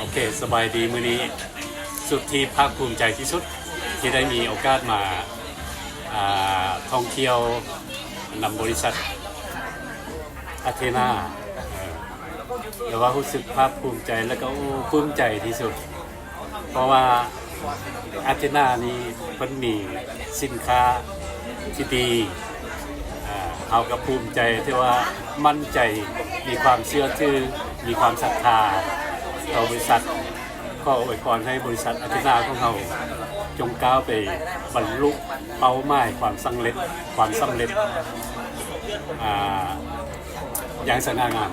โอเคสบายดีมื้อนี้สุดที่ภาคภูมิใจที่สุดที่ได้มีโอกาสมาท่องเที่ยวนำบริษัทอาเทนาแต่ว่ารู้สึกภาคภูมิใจและก็ภูมิใจที่สุดเพราะว่าอาเทนานี้มันมีสินค้าที่ดีเอากับภูมิใจที่ว่ามั่นใจมีความเชื่อถือมีความศรัทธาต่อบริษัทก็อวยพรให้บริษัทอาเทนาของเราจงก้าวไปบรรลุเป้าหมายความสำเร็จอย่างสง่างาม